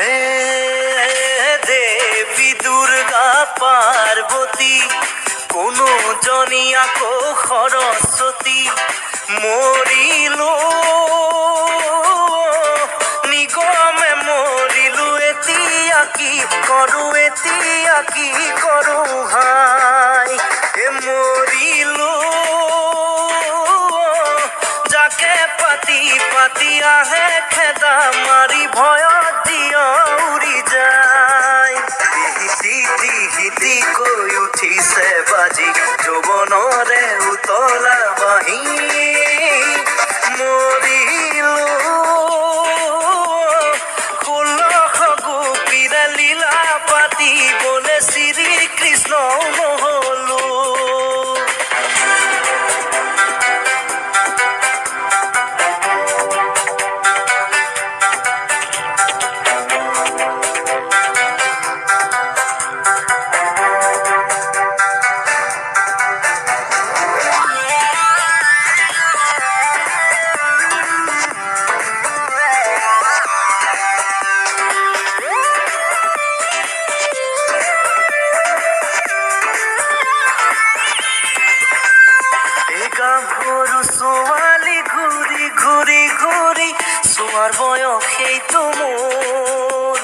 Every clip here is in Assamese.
হে দেবী দুৰ্গা পাৰ্বতী কোন জনী আকৌ সৰস্বতী মৰিল নিগমে মৰিলো এতিয়া কি কৰো হাই মৰিলো যাকে পাতি পাতি আহে খেদা মাৰি ভয়ত দিয়া উৰি যায় হিতি কৈ উঠিছে বাজি যৌৱনৰে উতলা বাঁহী মৰিলো 16 গোপীৰে লীলা পাতিবলে শ্ৰীকৃষ্ণ নহলো গাভৰু ছোৱালী ঘূৰি ঘূৰি ঘূৰি চোৱাৰ বয়স সেইটো মোৰ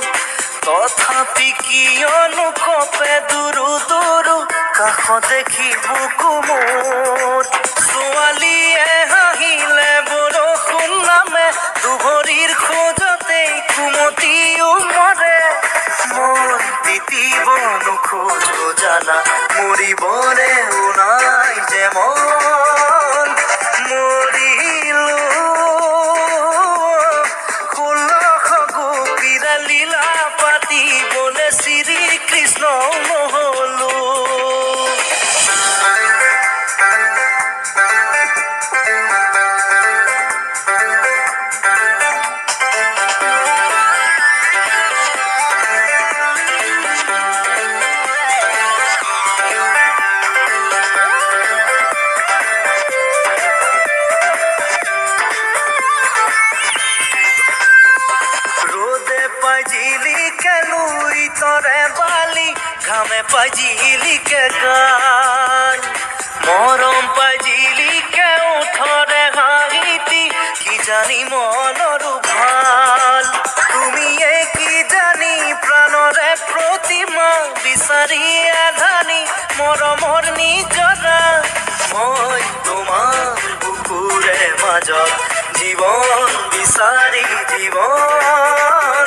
তথাপি কিয়নো কপে দুৰু দুৰু কাষ দেখি বুকু মোৰ ছোৱালীয়ে হাঁহিলে বৰষুণ নামে দুভৰিৰ খোজতেই কুমতি উমৰে মন তিতিব নোখোজো জানা মৰিবৰে নাই যে মন মৰিলো 16 গোপীৰে লীলা পাতিবলে শ্ৰীকৃষ্ণ নহলো জিলিকে লুই তরে বালি ঘামে পাই জিলিকে গান মরম পাই জিলিকে ওঠরে হাঁহিতি কি জানি মনরু ভাল তুমি কি জানি প্রাণরে প্রতিমা বিচারি আধানি মরমর নিজরা মই তোমার বুকুরে মাজত জীবন বিচারি জীবন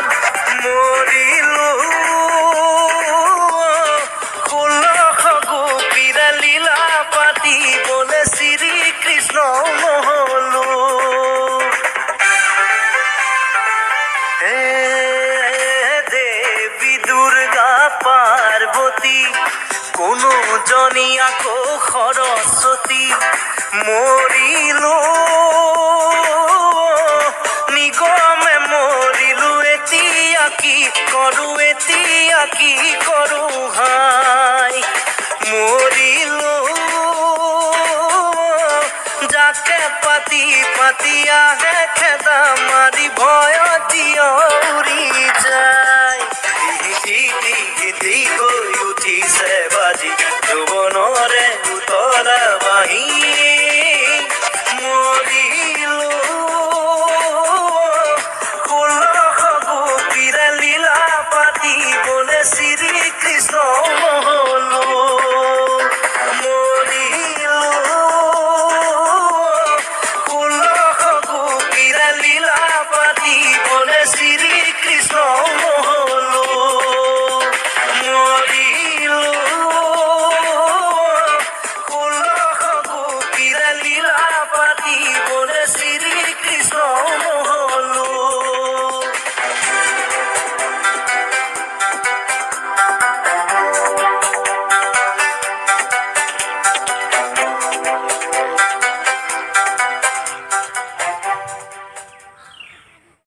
মৰিলো 16 গোপীৰে লীলা পাতিবলে শ্ৰীকৃষ্ণ নহলো হে দেৱী দুৰ্গা পাৰ্বতী কোনো জনী আকৌ সৰস্বতী মৰিলো নিগমে মৰিলো এতিয়া কি